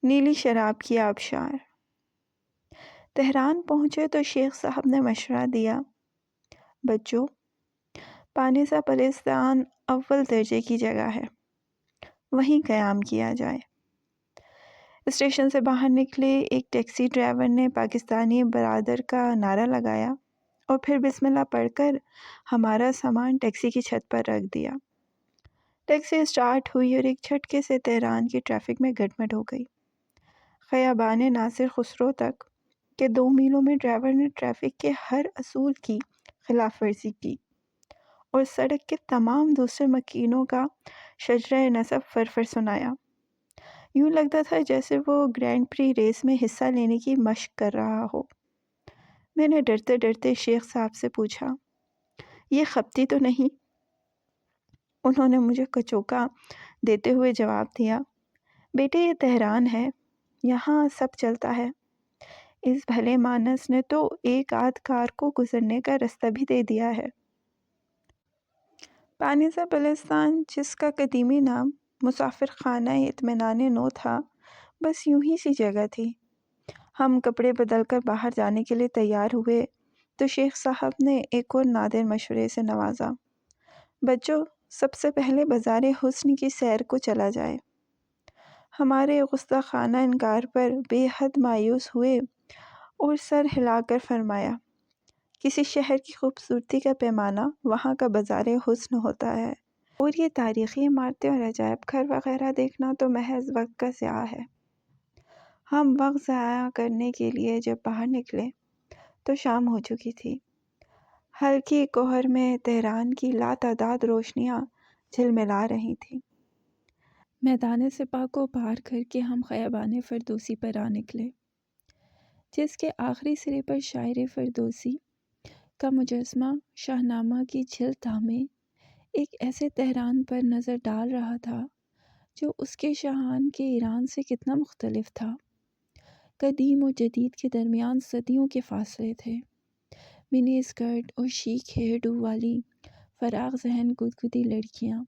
نیلی شراب کی آبشار۔ تہران پہنچے تو شیخ صاحب نے مشورہ دیا، بچوں، پانیسا بلوچستان اول درجے کی جگہ ہے، وہیں قیام کیا جائے۔ اسٹیشن سے باہر نکلے ایک ٹیکسی ڈرائیور نے پاکستانی برادر کا نعرہ لگایا اور پھر بسم اللہ پڑھ کر ہمارا سامان ٹیکسی کی چھت پر رکھ دیا۔ ٹیکسی اسٹارٹ ہوئی اور ایک جھٹکے سے تہران کی ٹریفک میں گڈمڈ ہو گئی۔ خیابان ناصر خسرو تک کے 2 میلوں میں ڈرائیور نے ٹریفک کے ہر اصول کی خلاف ورزی کی اور سڑک کے تمام دوسرے مکینوں کا شجرہ نصب فرفر سنایا۔ یوں لگتا تھا جیسے وہ گرینڈ پری ریس میں حصہ لینے کی مشق کر رہا ہو۔ میں نے ڈرتے ڈرتے شیخ صاحب سے پوچھا، یہ خپتی تو نہیں؟ انہوں نے مجھے کچوکا دیتے ہوئے جواب دیا، بیٹے یہ تہران ہے، یہاں سب چلتا ہے۔ اس بھلے مانس نے تو ایک آدھ کار کو گزرنے کا رستہ بھی دے دیا ہے۔ پانیسا بلوچستان، جس کا قدیمی نام مسافر خانہ اطمینان نو تھا، بس یوں ہی سی جگہ تھی۔ ہم کپڑے بدل کر باہر جانے کے لیے تیار ہوئے تو شیخ صاحب نے ایک اور نادر مشورے سے نوازا، بچوں، سب سے پہلے بازار حسن کی سیر کو چلا جائے۔ ہمارے گستاخانہ انکار پر بے حد مایوس ہوئے اور سر ہلا کر فرمایا، کسی شہر کی خوبصورتی کا پیمانہ وہاں کا بازار حسن ہوتا ہے، اور یہ تاریخی عمارتیں اور عجائب گھر وغیرہ دیکھنا تو محض وقت کا ضیاع ہے۔ ہم وقت ضائع کرنے کے لیے جب باہر نکلے تو شام ہو چکی تھی۔ ہلکی کوہر میں تہران کی لاتعداد روشنیاں جھلملا رہی تھیں۔ میدان سپاہ کو پار کر کے ہم خیابان فردوسی پر آ نکلے، جس کے آخری سرے پر شاعر فردوسی کا مجسمہ شاہنامہ کی جھیل تھامے ایک ایسے تہران پر نظر ڈال رہا تھا جو اس کے شاہان کے ایران سے کتنا مختلف تھا۔ قدیم و جدید کے درمیان صدیوں کے فاصلے تھے۔ منی اسکرٹ اور شیک ہیئر ڈو والی فراغ ذہن گدگدی لڑکیاں،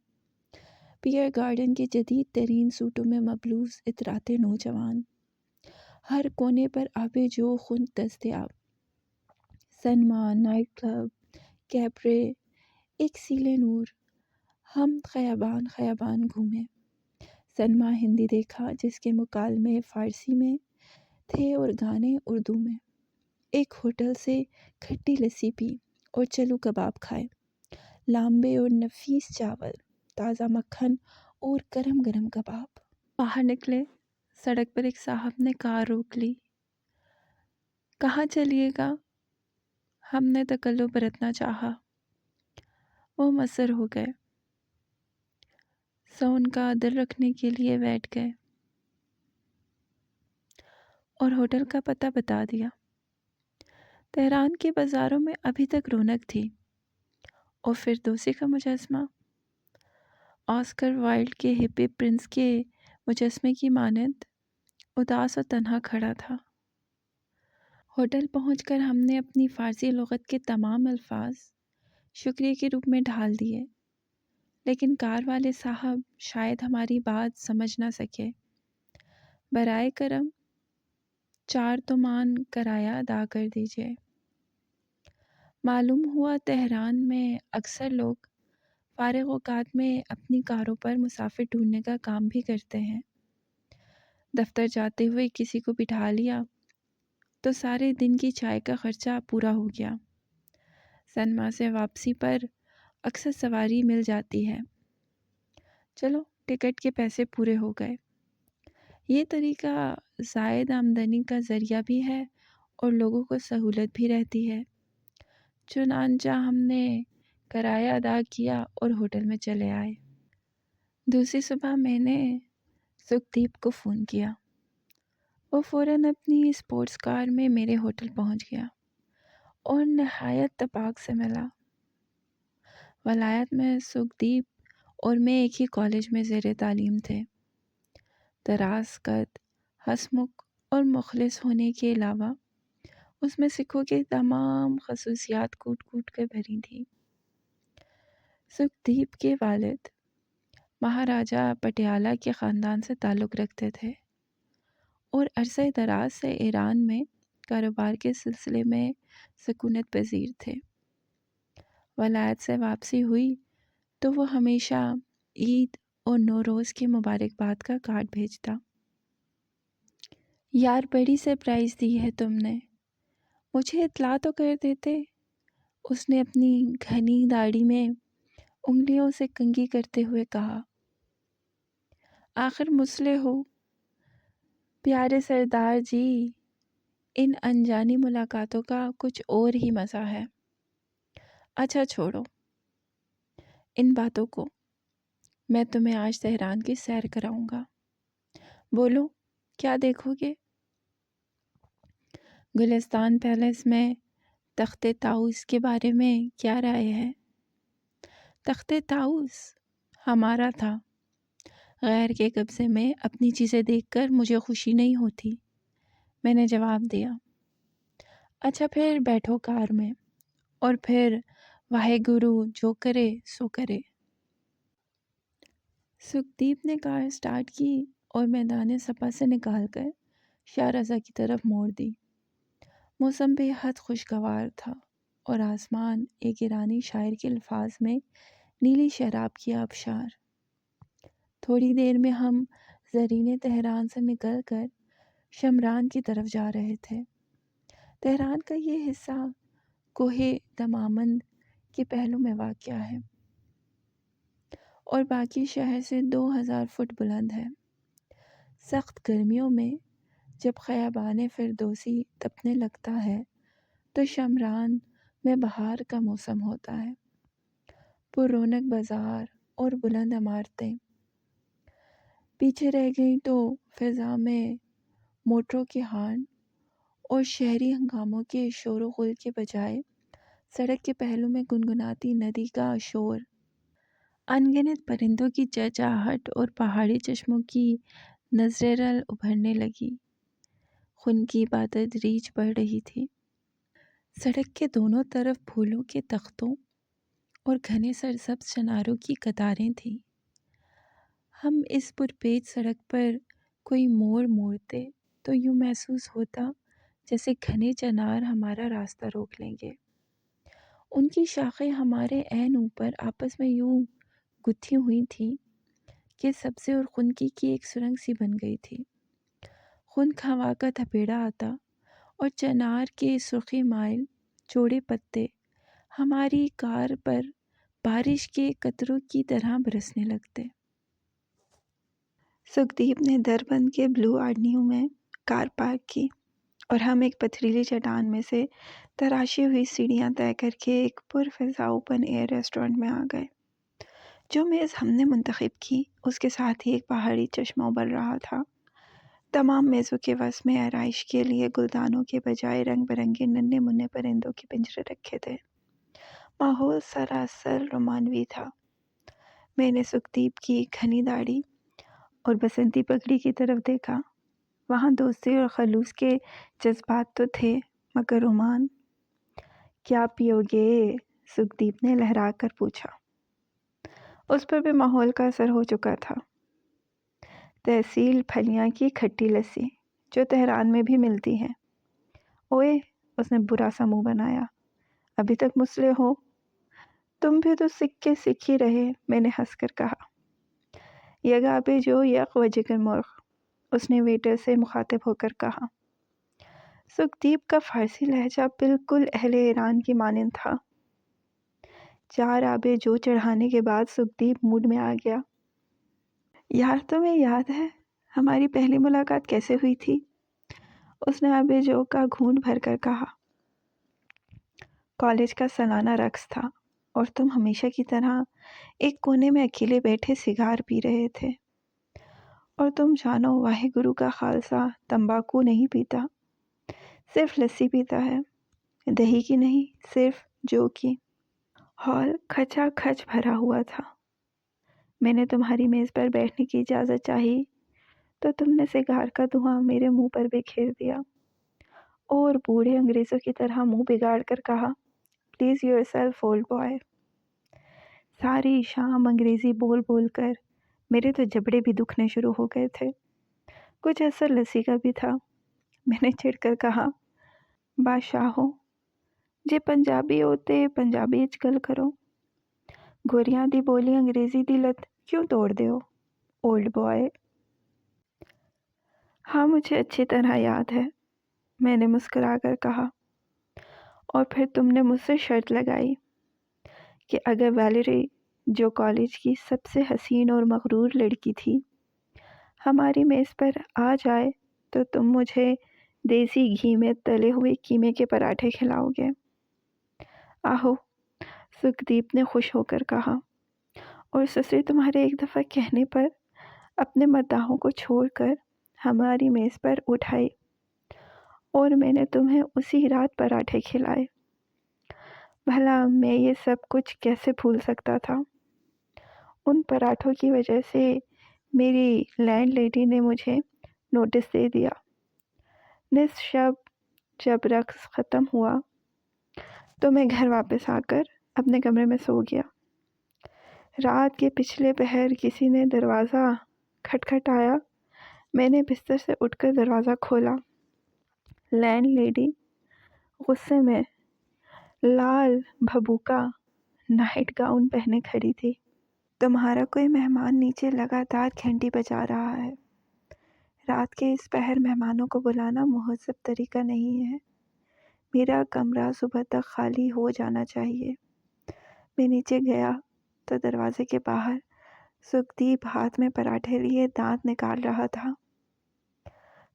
پیئر گارڈن کے جدید ترین سوٹوں میں ملبوس اتراتے نوجوان، ہر کونے پر آب جو خون دستیاب، سنیما، نائٹ کلب، کیبرے، ایک سیلے نور۔ ہم خیابان خیابان گھومے، سنیما ہندی دیکھا جس کے مکالمے فارسی میں تھے اور گانے اردو میں، ایک ہوٹل سے کھٹی لسی پی اور چلو کباب کھائے، لامبے اور نفیس چاول، تازہ مکھن اور گرم گرم کباب۔ باہر نکلے، سڑک پر ایک صاحب نے کار روک لی۔ کہاں چلیے گا؟ ہم نے تکلف برتنا چاہا۔ وہ مصر ہو گئے، سو ان کا دل رکھنے کے لیے بیٹھ گئے اور ہوٹل کا پتہ بتا دیا۔ تہران کے بازاروں میں ابھی تک رونق تھی، اور فردوسی کا مجسمہ آسکر وائلڈ کے ہپی پرنس کے مجسمے کی مانند اداس اور تنہا کھڑا تھا۔ ہوٹل پہنچ کر ہم نے اپنی فارسی لغت کے تمام الفاظ شکریہ کے روپ میں ڈھال دیے، لیکن کار والے صاحب شاید ہماری بات سمجھ نہ سکے۔ برائے کرم 4 تومان کرایہ ادا کر دیجیے۔ معلوم ہوا تہران میں اکثر لوگ فارغ اوقات میں اپنی کاروں پر مسافر ڈھونڈنے کا کام بھی کرتے ہیں۔ دفتر جاتے ہوئے کسی کو بٹھا لیا تو سارے دن کی چائے کا خرچہ پورا ہو گیا۔ سنیما سے واپسی پر اکثر سواری مل جاتی ہے، چلو ٹکٹ کے پیسے پورے ہو گئے۔ یہ طریقہ زائد آمدنی کا ذریعہ بھی ہے اور لوگوں کو سہولت بھی رہتی ہے۔ چنانچہ ہم نے کرایہ ادا کیا اور ہوٹل میں چلے آئے۔ دوسری صبح میں نے سکھدیپ کو فون کیا۔ وہ فوراً اپنی اسپورٹس کار میں میرے ہوٹل پہنچ گیا اور نہایت تپاک سے ملا۔ ولایت میں سکھدیپ اور میں ایک ہی کالج میں زیر تعلیم تھے۔ دراز قد، ہنسمکھ اور مخلص ہونے کے علاوہ اس میں سکھوں کی تمام خصوصیات کوٹ کوٹ کر بھری تھیں۔ سکھدیپ کے والد مہاراجہ پٹیالہ کے خاندان سے تعلق رکھتے تھے اور عرصہ دراز سے ایران میں کاروبار کے سلسلے میں سکونت پذیر تھے۔ ولایت سے واپسی ہوئی تو وہ ہمیشہ عید اور نوروز کی مبارکباد کا کارڈ بھیجتا۔ یار بڑی سرپرائز دی ہے تم نے، مجھے اطلاع تو کر دیتے، اس نے اپنی گھنی داڑھی میں انگلیوں سے کنگھی کرتے ہوئے کہا۔ آخر مسلح ہو پیارے سردار جی، ان انجانی ملاقاتوں کا کچھ اور ہی مزہ ہے۔ اچھا چھوڑو ان باتوں کو، میں تمہیں آج تہران کی سیر کراؤں گا، بولو کیا دیکھو گے؟ گلستان پیلس میں تخت طاؤس کے بارے میں کیا رائے ہے؟ تخت طاؤس ہمارا تھا، غیر کے قبضے میں اپنی چیزیں دیکھ کر مجھے خوشی نہیں ہوتی، میں نے جواب دیا۔ اچھا پھر بیٹھو کار میں، اور پھر واہے گرو جو کرے سو کرے۔ سکھدیپ نے کار سٹارٹ کی اور میدان سپا سے نکال کر شاہ رضا کی طرف موڑ دی۔ موسم بے حد خوشگوار تھا اور آسمان ایک ایرانی شاعر کے الفاظ میں نیلی شراب کی آبشار۔ تھوڑی دیر میں ہم زرین تہران سے نکل کر شمران کی طرف جا رہے تھے۔ تہران کا یہ حصہ کوہ دماوند کے پہلو میں واقع ہے اور باقی شہر سے 2000 فٹ بلند ہے۔ سخت گرمیوں میں جب خیابان فردوسی تپنے لگتا ہے تو شمران میں بہار کا موسم ہوتا ہے۔ پر رونق بازار اور بلند عمارتیں پیچھے رہ گئیں تو فضا میں موٹروں کے ہارن اور شہری ہنگاموں کے شور و غل کے بجائے سڑک کے پہلو میں گنگناتی ندی کا شور، انگنت پرندوں کی چہچہاہٹ اور پہاڑی چشموں کی نظر رل ابھرنے لگی۔ خون کی بتدریج بڑھ رہی تھی۔ سڑک کے دونوں طرف پھولوں کے تختوں اور گھنے سرسبز چناروں کی قطاریں تھیں۔ ہم اس پرپیچ سڑک پر کوئی موڑ موڑتے تو یوں محسوس ہوتا جیسے گھنے چنار ہمارا راستہ روک لیں گے۔ ان کی شاخیں ہمارے عین اوپر آپس میں یوں گتھی ہوئی تھیں کہ سبزے اور خنکی کی ایک سرنگ سی بن گئی تھی۔ خنک ہوا کا تھپیڑا آتا اور چنار کے سرخی مائل چوڑے پتے ہماری کار پر بارش کے قطروں کی طرح برسنے لگتے۔ سکھدیپ نے دربند کے بلو آرڈنیو میں کار پارک کی اور ہم ایک پتھریلی چٹان میں سے تراشی ہوئی سیڑھیاں طے کر کے ایک پرفضا اوپن ایئر ریسٹورنٹ میں آ گئے۔ جو میز ہم نے منتخب کی اس کے ساتھ ہی ایک پہاڑی چشمہ ابل رہا تھا۔ تمام میزوں کے وسط میں آرائش کے لیے گلدانوں کے بجائے رنگ برنگے ننھے منھے پرندوں کے پنجرے رکھے تھے۔ ماحول سراسر رومانوی تھا۔ میں نے سکھدیپ کی گھنی داڑھی اور بسنتی پگڑی کی طرف دیکھا۔ وہاں دوستی اور خلوص کے جذبات تو تھے مگر رومان۔ کیا پیو گے؟ سکھدیپ نے لہرا کر پوچھا۔ اس پر بھی ماحول کا اثر ہو چکا تھا۔ تحصیل پھلیاں کی کھٹی لسی جو تہران میں بھی ملتی ہے۔ اوئے، اس نے برا سا منہ بنایا، ابھی تک مسلح ہو؟ تم بھی تو سکھ کے سکھ ہی رہے، میں نے ہنس کر کہا۔ یگا پہ جو یک و جگر مرغ، اس نے ویٹر سے مخاطب ہو کر کہا۔ سکھدیپ کا فارسی لہجہ بالکل اہل ایران کی مانند تھا۔ 4 آبے جو چڑھانے کے بعد سکھدیپ موڈ میں آ گیا۔ یار تمہیں یاد ہے ہماری پہلی ملاقات کیسے ہوئی تھی؟ اس نے آبے جو کا گھونٹ بھر کر کہا۔ کالج کا سالانہ رقص تھا اور تم ہمیشہ کی طرح ایک کونے میں اکیلے بیٹھے سگار پی رہے تھے، اور تم جانو واہے گرو کا خالصہ تمباکو نہیں پیتا، صرف لسی پیتا ہے، دہی کی نہیں، صرف جو کی۔ ہال کھچا کھچ بھرا ہوا تھا۔ میں نے تمہاری میز پر بیٹھنے کی اجازت چاہی تو تم نے سگار کا دھواں میرے منہ پر بکھیر دیا اور بوڑھے انگریزوں کی طرح منہ بگاڑ کر کہا، please your self old boy. ساری شام انگریزی بول بول کر میرے تو جبڑے بھی دکھنے شروع ہو گئے تھے۔ کچھ اثر لسی کا بھی تھا۔ میں نے چڑھ کر کہا، بادشاہو جے پنجابی ہوتے پنجابی اچ گل کرو، گوریاں دی بولی انگریزی دی لت کیوں توڑ دیو اولڈ بوائے؟ ہاں مجھے اچھی طرح یاد ہے، میں نے مسکرا کر کہا۔ اور پھر تم نے مجھ سے شرط لگائی کہ اگر ویلیری، جو کالج کی سب سے حسین اور مغرور لڑکی تھی، ہماری میز پر آ جائے تو تم مجھے دیسی گھی میں تلے ہوئے قیمے کے پراٹھے کھلاؤ گے۔ آہو، سکھدیپ نے خوش ہو کر کہا، اور سسری تمہارے ایک دفعہ کہنے پر اپنے مداحوں کو چھوڑ کر ہماری میز پر اٹھائی، اور میں نے تمہیں اسی رات پراٹھے کھلائے۔ بھلا میں یہ سب کچھ کیسے بھول سکتا تھا؟ ان پراٹھوں کی وجہ سے میری لینڈ لیڈی نے مجھے نوٹس دے دیا۔ نصف شب جب رقص ختم ہوا تو میں گھر واپس آ کر اپنے کمرے میں سو گیا۔ رات کے پچھلے پہر کسی نے دروازہ کھٹکھٹایا۔ میں نے بستر سے اٹھ کر دروازہ کھولا۔ لینڈ لیڈی غصے میں لال بھبوکا نائٹ گاؤن پہنے کھڑی تھی۔ تمہارا کوئی مہمان نیچے لگاتار گھنٹی بجا رہا ہے۔ رات کے اس پہر مہمانوں کو بلانا مہذب طریقہ نہیں ہے۔ میرا کمرہ صبح تک خالی ہو جانا چاہیے۔ میں نیچے گیا تو دروازے کے باہر سکھدیپ ہاتھ میں پراٹھے لیے دانت نکال رہا تھا۔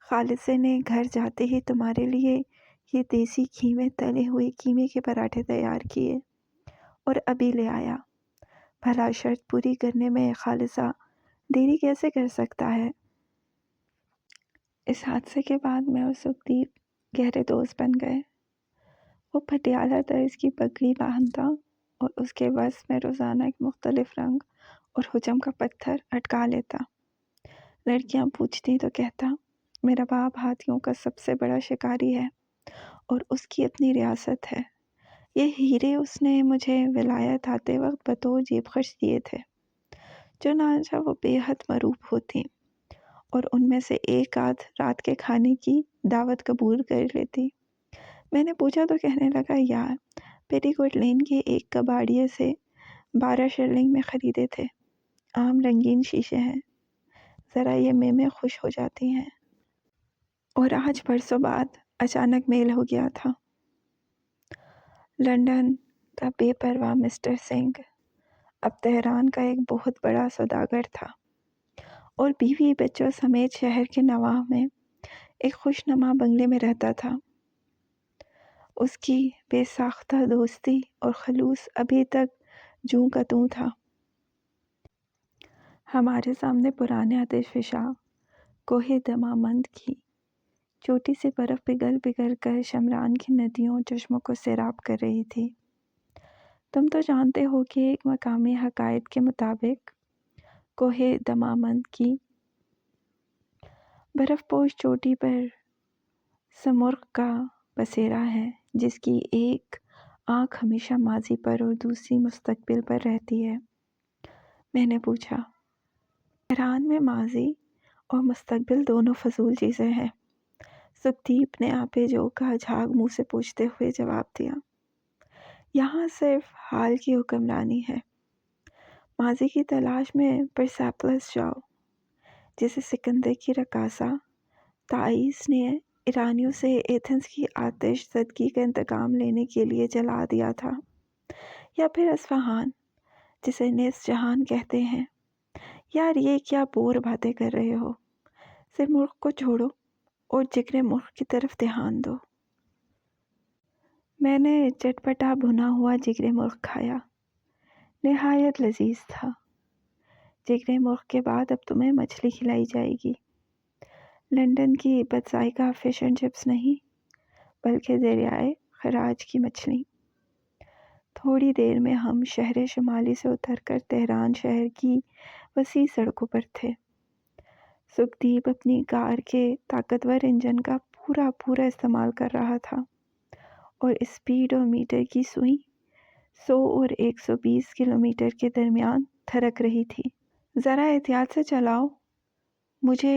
خالصے نے گھر جاتے ہی تمہارے لیے یہ دیسی گھی میں تلے ہوئے قیمے کے پراٹھے تیار کیے اور ابھی لے آیا۔ بھلا شرط پوری کرنے میں خالصہ دیری کیسے کر سکتا ہے؟ اس حادثے کے بعد میں اور سکھدیپ گہرے دوست بن گئے۔ وہ پٹیالہ طرز کی پگڑی باندھتا اور اس کے وسط میں روزانہ ایک مختلف رنگ اور حجم کا پتھر اٹکا لیتا۔ لڑکیاں پوچھتی تو کہتا، میرا باپ ہاتھیوں کا سب سے بڑا شکاری ہے اور اس کی اپنی ریاست ہے۔ یہ ہیرے اس نے مجھے ولایت آتے وقت بطور جیب خرچ دیے تھے۔ چنانچہ وہ بے حد مروب ہوتی اور ان میں سے ایک آدھ رات کے کھانے کی دعوت قبول کر لیتی۔ میں نے پوچھا تو کہنے لگا، یار پیٹی کوٹ لین کے ایک کباڑیے سے 12 شرلنگ میں خریدے تھے۔ عام رنگین شیشے ہیں، ذرا یہ میں خوش ہو جاتی ہیں۔ اور آج برسوں بعد اچانک میل ہو گیا تھا۔ لنڈن کا بے پرواہ مسٹر سنگھ اب تہران کا ایک بہت بڑا سوداگر تھا اور بیوی بچوں سمیت شہر کے نواح میں ایک خوش نما بنگلے میں رہتا تھا۔ اس کی بے ساختہ دوستی اور خلوص ابھی تک جوں کا توں تھا۔ ہمارے سامنے پرانے آتش فشاں کوہ دمامند کی چھوٹی سی برف پگھل کر شمران کی ندیوں اور چشموں کو سیراب کر رہی تھی۔ تم تو جانتے ہو کہ ایک مقامی حقائق کے مطابق کوہ دمامند کی برف پوش چوٹی پر سمرغ کا بسیرا ہے، جس کی ایک آنکھ ہمیشہ ماضی پر اور دوسری مستقبل پر رہتی ہے۔ میں نے پوچھا، تہران میں ماضی اور مستقبل دونوں فضول چیزیں ہیں؟ سکھدیپ نے آپے جو کا جھاگ منہ سے پوچھتے ہوئے جواب دیا، یہاں صرف حال کی حکمرانی ہے۔ ماضی کی تلاش میں پرسیپلس جاؤ، جسے سکندر کی رقاصہ تائیس نے ایرانیوں سے ایتھنز کی آتش زدگی کا انتقام لینے کے لیے جلا دیا تھا، یا پھر اصفہان، جسے نصف جہان کہتے ہیں۔ یار یہ کیا بور باتیں کر رہے ہو؟ سرمرغ کو چھوڑو اور جگر مرغ کی طرف دھیان دو۔ میں نے چٹپٹا بھنا ہوا جگر مرغ کھایا، نہایت لذیذ تھا۔ جگر مرغ کے بعد اب تمہیں مچھلی کھلائی جائے گی، لنڈن کی بد ذائقہ فش اینڈ چپس نہیں، بلکہ دریائے خراج کی مچھلی۔ تھوڑی دیر میں ہم شہر شمالی سے اتر کر تہران شہر کی وسیع سڑکوں پر تھے۔ سکھدیپ اپنی کار کے طاقتور انجن کا پورا استعمال کر رہا تھا اور اسپیڈ اور میٹر کی سوئی 100 اور 120 کلومیٹر کے درمیان تھرک رہی تھی۔ ذرا احتیاط سے چلاؤ، مجھے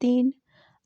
3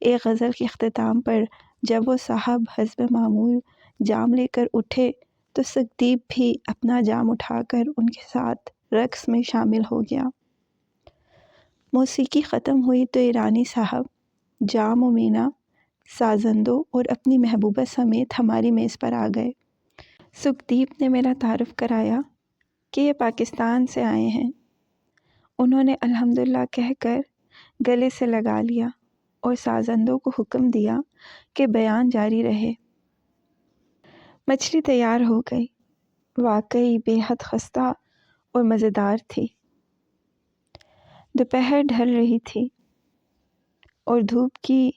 ایک غزل کے اختتام پر جب وہ صاحب حسب معمول جام لے کر اٹھے تو سکدیپ بھی اپنا جام اٹھا کر ان کے ساتھ رقص میں شامل ہو گیا۔ موسیقی ختم ہوئی تو ایرانی صاحب جام و مینا سازندوں اور اپنی محبوبہ سمیت ہماری میز پر آ گئے۔ سکدیپ نے میرا تعارف کرایا کہ یہ پاکستان سے آئے ہیں۔ انہوں نے الحمدللہ کہہ کر گلے سے لگا لیا اور سازندوں کو حکم دیا کہ بیان جاری رہے۔ مچھلی تیار ہو گئی، واقعی بے حد خستہ اور مزیدار تھی۔ دوپہر ڈھل رہی تھی اور دھوپ کی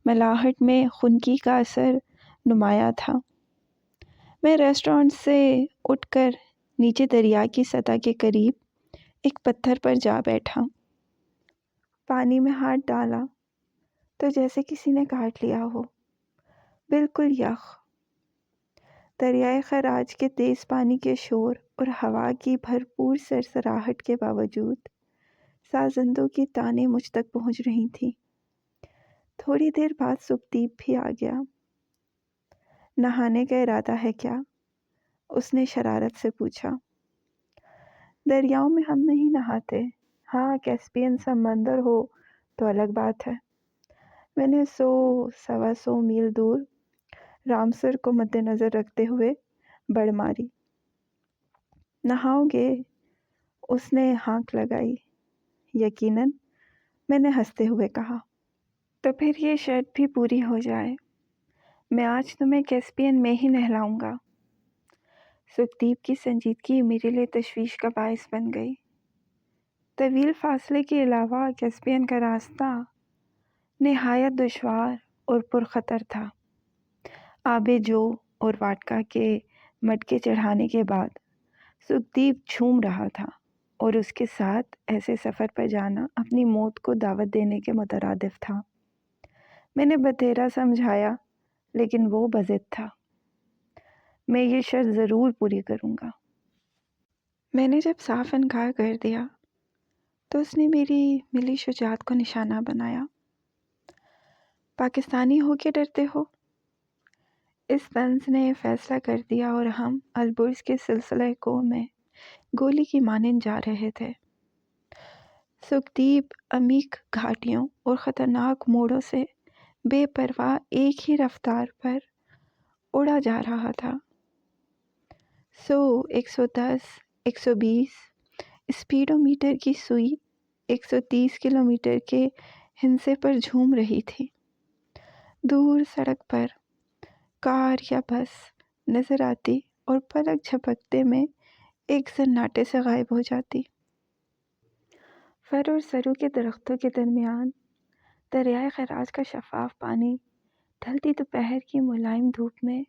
ملاحٹ میں خنکی کا اثر نمایاں تھا۔ میں ریسٹورانٹ سے اٹھ کر نیچے دریا کی سطح کے قریب ایک پتھر پر جا بیٹھا۔ پانی میں ہاتھ ڈالا تو جیسے کسی نے کاٹ لیا ہو، بالکل یخ۔ دریائے خراج کے تیز پانی کے شور اور ہوا کی بھرپور سرسراہٹ کے باوجود سازندوں کی تانیں مجھ تک پہنچ رہی تھیں۔ تھوڑی دیر بعد سکدیپ بھی آ گیا۔ نہانے کا ارادہ ہے کیا؟ اس نے شرارت سے پوچھا۔ دریاؤں میں ہم نہیں نہاتے، ہاں کیسپیئن سمندر ہو تو الگ بات ہے۔ میں نے 100-125 میل دور رامسر کو مد نظر رکھتے ہوئے بڑ ماری۔ نہاؤ گے؟ اس نے ہانک لگائی۔ یقیناً، میں نے ہنستے ہوئے کہا۔ تو پھر یہ شرط بھی پوری ہو جائے، میں آج تمہیں کیسپیئن میں ہی نہلاؤں گا۔ سکدیپ کی سنجیدگی میرے لیے تشویش کا باعث بن گئی۔ طویل فاصلے کے علاوہ کیسپیئن کا راستہ نہایت دشوار اور پرخطر تھا۔ آب جو اور واڈکا کے مٹکے چڑھانے کے بعد سکدیپ جھوم رہا تھا اور اس کے ساتھ ایسے سفر پر جانا اپنی موت کو دعوت دینے کے مترادف تھا۔ میں نے بتیرا سمجھایا لیکن وہ بضد تھا۔ میں یہ شرط ضرور پوری کروں گا۔ میں نے جب صاف انکار کر دیا تو اس نے میری ملی شجاعت کو نشانہ بنایا۔ پاکستانی ہو کے ڈرتے ہو؟ اس طنز نے فیصلہ کر دیا اور ہم البرز کے سلسلہ کو میں گولی کی مانند جا رہے تھے۔ سکدیپ عمیق گھاٹیوں اور خطرناک موڑوں سے بے پرواہ ایک ہی رفتار پر اڑا جا رہا تھا۔ 100، 110، 120 اسپیڈو میٹر کی سوئی 130 کلومیٹر کے ہندسے پر جھوم رہی تھی۔ دور سڑک پر کار یا بس نظر آتی اور پلک جھپکتے میں ایک سناٹے سے غائب ہو جاتی۔ فر اور سرو کے درختوں کے درمیان دریائے خراج کا شفاف پانی ڈھلتی دوپہر کی ملائم دھوپ میں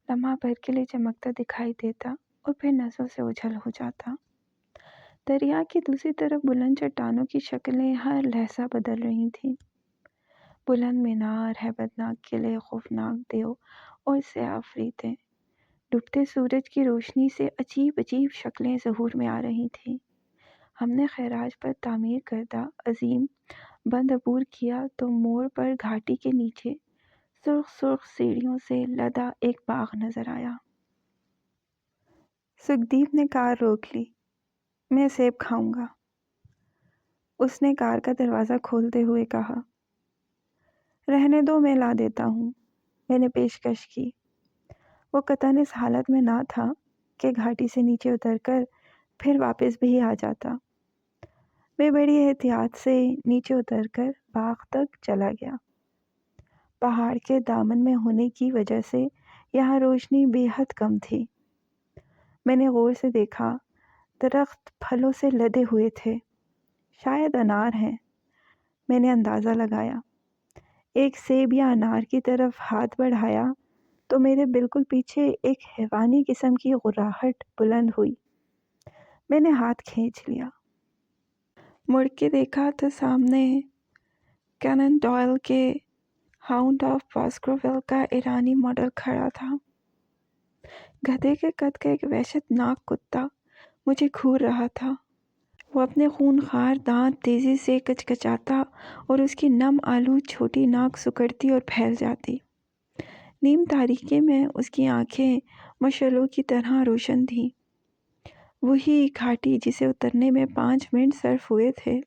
لمحہ بھر کے لیے چمکتا دکھائی دیتا اور پھر نظروں سے اوجھل ہو جاتا۔ دریا کی دوسری طرف بلند چٹانوں کی شکلیں ہر لحظہ بدل رہی تھیں۔ بلند مینار، ہیبت ناک قلعے، خوفناک دیو اور سیاہ افریتیں ڈوبتے سورج کی روشنی سے عجیب عجیب شکلیں ظہور میں آ رہی تھیں۔ ہم نے خراج پر تعمیر کردہ عظیم بند عبور کیا تو موڑ پر گھاٹی کے نیچے سرخ سرخ سیڑھیوں سے لدا ایک باغ نظر آیا۔ سکدیپ نے کار روک لی۔ میں سیب کھاؤں گا، اس نے کار کا دروازہ کھولتے ہوئے کہا۔ رہنے دو، میں لا دیتا ہوں، میں نے پیشکش کی۔ وہ قطعاً اس حالت میں نہ تھا کہ گھاٹی سے نیچے اتر کر پھر واپس بھی آ جاتا۔ میں بڑی احتیاط سے نیچے اتر کر باغ تک چلا گیا۔ پہاڑ کے دامن میں ہونے کی وجہ سے یہاں روشنی بے حد کم تھی۔ میں نے غور سے دیکھا، درخت پھلوں سے لدے ہوئے تھے، شاید انار ہیں۔ میں نے اندازہ لگایا۔ ایک سیب یا انار کی طرف ہاتھ بڑھایا تو میرے بالکل پیچھے ایک حیوانی قسم کی غراہٹ بلند ہوئی۔ میں نے ہاتھ کھینچ لیا۔ مڑ کے دیکھا تو سامنے کینن ڈوائل کے ہاؤنڈ آف باسکروول کا ایرانی ماڈل کھڑا تھا۔ گدھے کے قد کا ایک وحشت ناک کتا مجھے گھور رہا تھا۔ وہ اپنے خونخوار دانت تیزی سے کچکچاتا اور اس کی نم آلود چھوٹی ناک سکڑتی اور پھیل جاتی۔ نیم تاریکی میں اس کی آنکھیں مشعلوں کی طرح روشن تھیں۔ وہی گھاٹی جسے اترنے میں 5 منٹ صرف ہوئے تھے،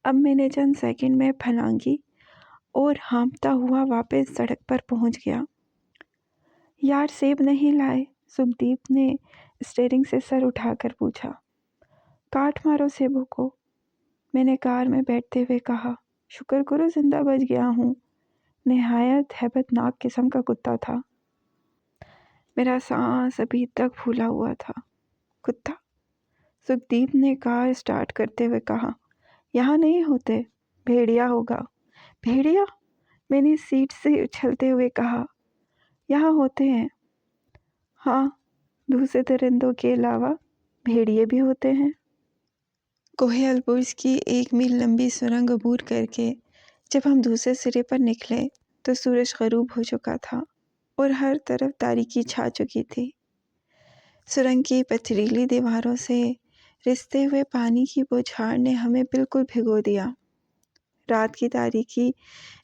اب میں نے چند سیکنڈ میں پھلانگی اور ہانپتا ہوا واپس سڑک پر پہنچ گیا۔ یار سیب نہیں لائے؟ سکھدیپ نے اسٹیئرنگ سے سر اٹھا کر پوچھا۔ کاٹ مارو سیبوں کو، میں نے کار میں بیٹھتے ہوئے کہا۔ شکر کرو زندہ بچ گیا ہوں۔ نہایت ہیبت ناک قسم کا کتا تھا۔ میرا سانس ابھی تک پھولا ہوا تھا۔ کتا؟ سکھدیپ نے کار سٹارٹ کرتے ہوئے کہا۔ یہاں نہیں ہوتے، بھیڑیا ہوگا۔ بھیڑیا؟ میں نے سیٹ سے اچھلتے ہوئے کہا۔ یہاں ہوتے ہیں۔ ہاں، دوسرے درندوں کے علاوہ بھیڑیے بھی ہوتے ہیں۔ کوہ البرز کی 1 میل لمبی سرنگ عبور کر کے جب ہم دوسرے سرے پر نکلے تو سورج غروب ہو چکا تھا اور ہر طرف تاریکی چھا چکی تھی۔ سرنگ کی پتھریلی دیواروں سے رستے ہوئے پانی کی بوچھار نے ہمیں بالکل بھگو دیا۔ رات کی تاریکی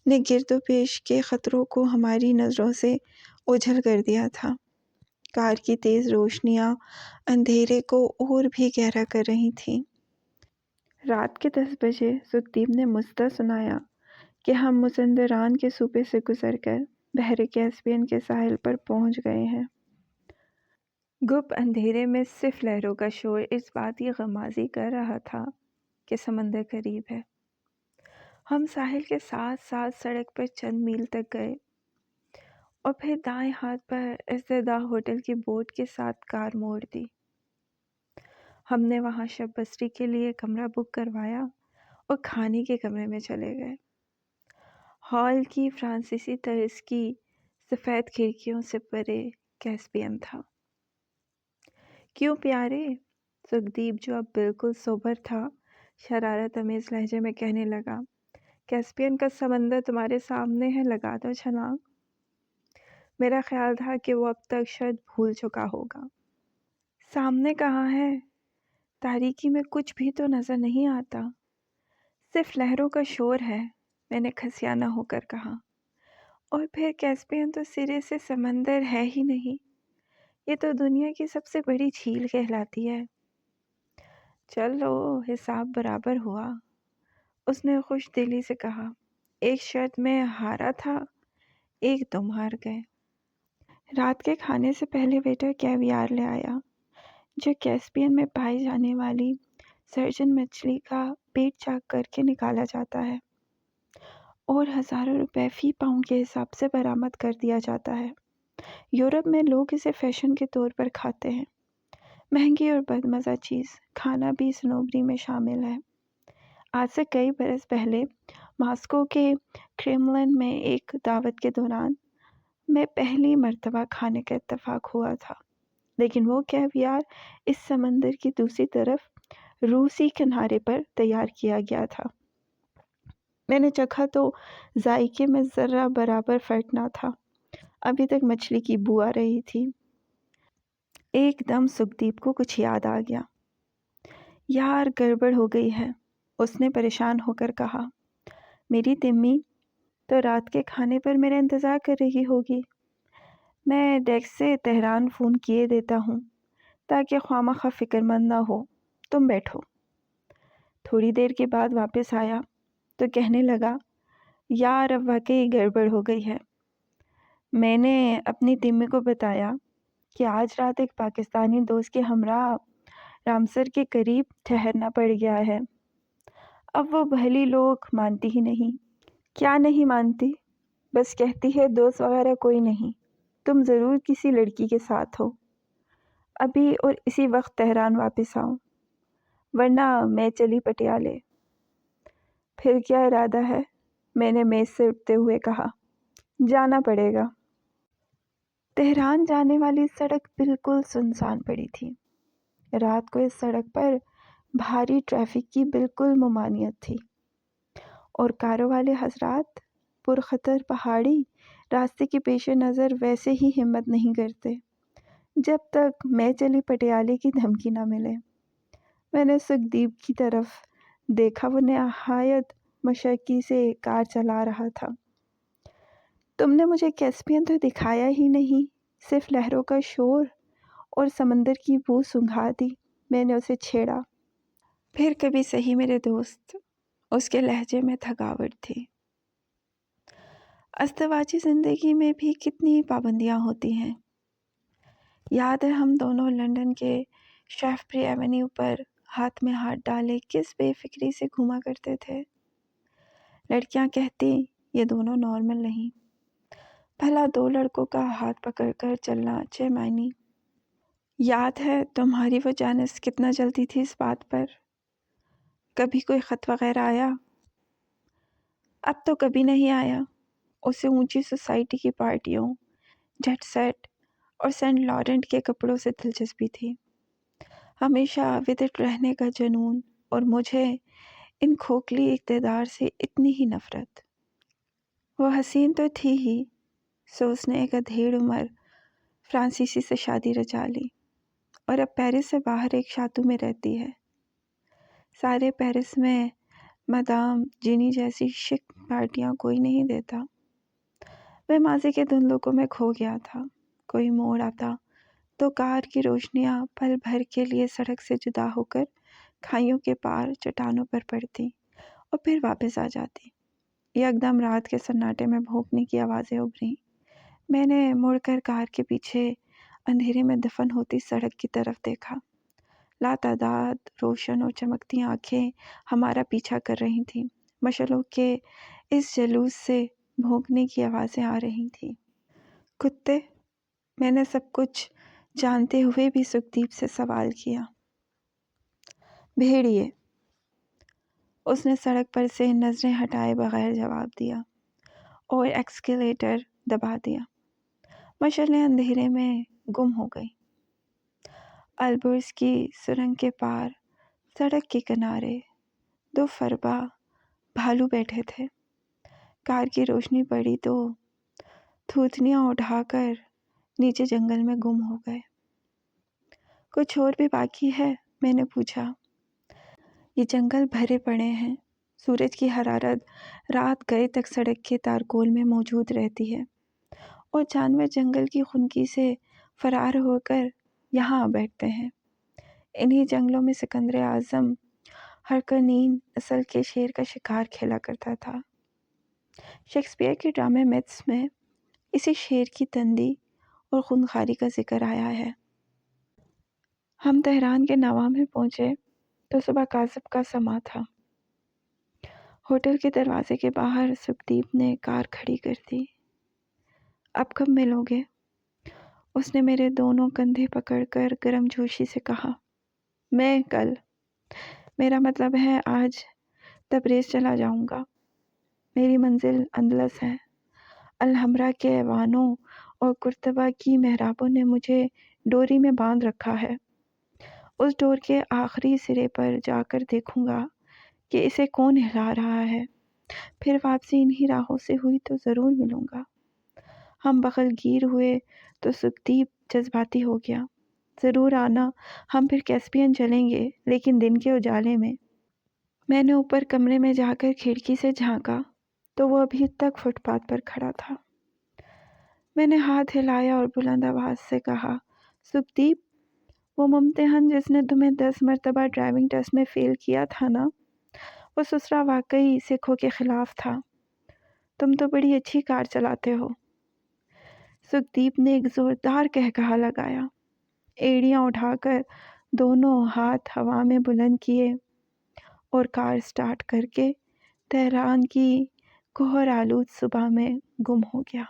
نے گرد و پیش کے خطروں کو ہماری نظروں سے اوجھل کر دیا تھا۔ کار کی تیز روشنیاں اندھیرے کو اور بھی گہرا کر رہی تھیں۔ رات کے 10 بجے سکھدیپ نے مجھ سنایا کہ ہم مزندران کے صوبے سے گزر کر بحر کیسپیئن کے ساحل پر پہنچ گئے ہیں۔ گپ اندھیرے میں صرف لہروں کا شور اس بات کی غمازی کر رہا تھا کہ سمندر قریب ہے۔ ہم ساحل کے ساتھ ساتھ سڑک پر چند میل تک گئے اور پھر دائیں ہاتھ پر ازدہ ہوٹل کی بورڈ کے ساتھ کار موڑ دی۔ ہم نے وہاں شب بسری کے لیے کمرہ بک کروایا اور کھانے کے کمرے میں چلے گئے۔ ہال کی فرانسیسی طرز کی سفید کھڑکیوں سے پرے کیسپیئن تھا۔ کیوں پیارے؟ سکھدیپ جو اب بالکل سوبر تھا شرارت امیز لہجے میں کہنے لگا۔ کیسپیئن کا سمندر تمہارے سامنے ہے، لگا دو چھلانگ۔ میرا خیال تھا کہ وہ اب تک شاید بھول چکا ہوگا۔ سامنے کہاں ہے؟ تاریکی میں کچھ بھی تو نظر نہیں آتا، صرف لہروں کا شور ہے، میں نے کھسیانہ ہو کر کہا۔ اور پھر کیسپیئن تو سرے سے سمندر ہے ہی نہیں، یہ تو دنیا کی سب سے بڑی جھیل کہلاتی ہے۔ چلو حساب برابر ہوا، اس نے خوش دلی سے کہا۔ ایک شرط میں ہارا تھا، ایک تم ہار گئے۔ رات کے کھانے سے پہلے ویٹر کیویار لے آیا، جو کیسپیئن میں پائی جانے والی سرجن مچھلی کا پیٹ چاک کر کے نکالا جاتا ہے اور ہزاروں روپے فی پاؤنڈ کے حساب سے برآمد کر دیا جاتا ہے۔ یورپ میں لوگ اسے فیشن کے طور پر کھاتے ہیں۔ مہنگی اور بدمزہ چیز، کھانا بھی سنوبری میں شامل ہے۔ آج سے کئی برس پہلے ماسکو کے کریملن میں ایک دعوت کے دوران میں پہلی مرتبہ کھانے کا اتفاق ہوا تھا، لیکن وہ کیویار اس سمندر کی دوسری طرف روسی کنارے پر تیار کیا گیا تھا۔ میں نے چکھا تو ذائقے میں ذرہ برابر فرق نہ تھا، ابھی تک مچھلی کی بو آ رہی تھی۔ ایک دم سکھدیپ کو کچھ یاد آ گیا۔ یار گڑبڑ ہو گئی ہے، اس نے پریشان ہو کر کہا۔ میری تمی تو رات کے کھانے پر میرا انتظار کر رہی ہوگی۔ میں ڈیسک سے تہران فون کیے دیتا ہوں تاکہ خواہ فکر مند نہ ہو، تم بیٹھو۔ تھوڑی دیر کے بعد واپس آیا تو کہنے لگا، یار اب واقعی گڑبڑ ہو گئی ہے۔ میں نے اپنی تمی کو بتایا کہ آج رات ایک پاکستانی دوست کے ہمراہ رامسر کے قریب ٹھہرنا پڑ گیا ہے۔ اب وہ بھلی لوگ مانتی ہی نہیں۔ کیا نہیں مانتی؟ بس کہتی ہے دوست وغیرہ کوئی نہیں، تم ضرور کسی لڑکی کے ساتھ ہو۔ ابھی اور اسی وقت تہران واپس آؤ، ورنہ میں چلی پٹیالے۔ پھر کیا ارادہ ہے؟ میں نے میز سے اٹھتے ہوئے کہا۔ جانا پڑے گا۔ تہران جانے والی سڑک بالکل سنسان پڑی تھی۔ رات کو اس سڑک پر بھاری ٹریفک کی بالکل ممانعت تھی اور کاروں والے حضرات پرخطر پہاڑی راستے کے پیش نظر ویسے ہی ہمت نہیں کرتے جب تک میں چلی پٹیالے کی دھمکی نہ ملے۔ میں نے سکھدیپ کی طرف دیکھا، وہ نہایت مشقت سے کار چلا رہا تھا۔ تم نے مجھے کیسپین تو دکھایا ہی نہیں، صرف لہروں کا شور اور سمندر کی بو سنگھا دی، میں نے اسے چھیڑا۔ پھر کبھی صحیح میرے دوست، اس کے لہجے میں تھکاوٹ تھی۔ ازدواجی زندگی میں بھی کتنی پابندیاں ہوتی ہیں۔ یاد ہے ہم دونوں لندن کے شیفبری ایونیو پر ہاتھ میں ہاتھ ڈالے کس بے فکری سے گھوما کرتے تھے۔ لڑکیاں کہتی یہ دونوں نارمل نہیں، بھلا دو لڑکوں کا ہاتھ پکڑ کر چلنا چھ معنی۔ یاد ہے تمہاری وہ جانس کتنا جلدی تھی اس بات پر؟ کبھی کوئی خط وغیرہ آیا؟ اب تو کبھی نہیں آیا۔ اسے اونچی سوسائٹی کی پارٹیوں، جٹ سیٹ اور سینٹ لارنٹ کے کپڑوں سے دلچسپی تھی، ہمیشہ ودت رہنے کا جنون، اور مجھے ان کھوکھلی اقتدار سے اتنی ہی نفرت۔ وہ حسین تو تھی ہی، سو اس نے ایک ادھیڑ عمر فرانسیسی سے شادی رچا لی اور اب پیرس سے باہر ایک شاتو میں رہتی ہے۔ سارے پیرس میں مدام جینی جیسی شک پارٹیاں کوئی نہیں دیتا۔ میں ماضی کے دن لوگوں میں کھو گیا تھا۔ کوئی موڑ آتا تو کار کی روشنیاں پل بھر کے لیے سڑک سے جدا ہو کر کھائیوں کے پار چٹانوں پر پڑتی اور پھر واپس آ جاتی۔ یکدم رات کے سناٹے میں بھونکنے کی آوازیں ابھریں۔ میں نے مڑ کر کار کے پیچھے اندھیرے میں دفن ہوتی سڑک کی طرف دیکھا۔ لاتعداد روشن اور چمکتی آنکھیں ہمارا پیچھا کر رہی تھیں۔ مشعلوں کے اس جلوس سے بھونکنے کی آوازیں آ رہی تھیں۔ کتے؟ میں نے سب کچھ جانتے ہوئے بھی سکھدیپ سے سوال کیا۔ بھیڑیے، اس نے سڑک پر سے نظریں ہٹائے بغیر جواب دیا اور ایکسیلیٹر دبا دیا۔ مشعلیں اندھیرے میں گم ہو گئی۔ البرز کی سرنگ کے پار سڑک کے کنارے دو فربا بھالو بیٹھے تھے۔ کار کی روشنی پڑی تو تھوتنیاں اٹھا کر نیچے جنگل میں گم ہو گئے۔ کچھ اور بھی باقی ہے؟ میں نے پوچھا۔ یہ جنگل بھرے پڑے ہیں، سورج کی حرارت رات گئے تک سڑک کے تارکول میں موجود رہتی ہے اور جانور جنگل کی خنکی سے فرار ہو کر یہاں آ بیٹھتے ہیں۔ انہی جنگلوں میں سکندر اعظم ہرکنین نسل کے شیر کا شکار کھیلا کرتا تھا۔ شیکسپیئر کے ڈرامے میتھس میں اسی شیر کی تندی اور خونخواری کا ذکر آیا ہے۔ ہم تہران کے نواں میں پہنچے تو صبح کاذب کا سماں تھا۔ ہوٹل کے دروازے کے باہر سکھدیپ نے کار کھڑی کر دی۔ اب کب ملو گے؟ اس نے میرے دونوں کندھے پکڑ کر گرم جوشی سے کہا۔ میں کل، میرا مطلب ہے آج تبریز چلا جاؤں گا۔ میری منزل اندلس ہے۔ الحمرا کے ایوانوں اور قرطبہ کی محرابوں نے مجھے ڈوری میں باندھ رکھا ہے۔ اس ڈور کے آخری سرے پر جا کر دیکھوں گا کہ اسے کون ہلا رہا ہے، پھر واپسی انہی راہوں سے ہوئی تو ضرور ملوں گا۔ ہم بغل گیر ہوئے تو سکھدیپ جذباتی ہو گیا۔ ضرور آنا، ہم پھر کیسپین چلیں گے، لیکن دن کے اجالے میں۔ میں نے اوپر کمرے میں جا کر کھڑکی سے جھانکا تو وہ ابھی تک فٹ پاتھ پر کھڑا تھا۔ میں نے ہاتھ ہلایا اور بلند آواز سے کہا، سکھدیپ، وہ ممتحن جس نے تمہیں 10 مرتبہ ڈرائیونگ ٹیسٹ میں فیل کیا تھا نا، وہ سسرا واقعی سکھوں کے خلاف تھا۔ تم تو بڑی اچھی کار چلاتے ہو۔ سکھدیپ نے ایک زوردار قہقہا لگایا، ایڑیاں اٹھا کر دونوں ہاتھ ہوا میں بلند کیے اور کار سٹارٹ کر کے تہران کی کہر آلود صبح میں گم ہو گیا۔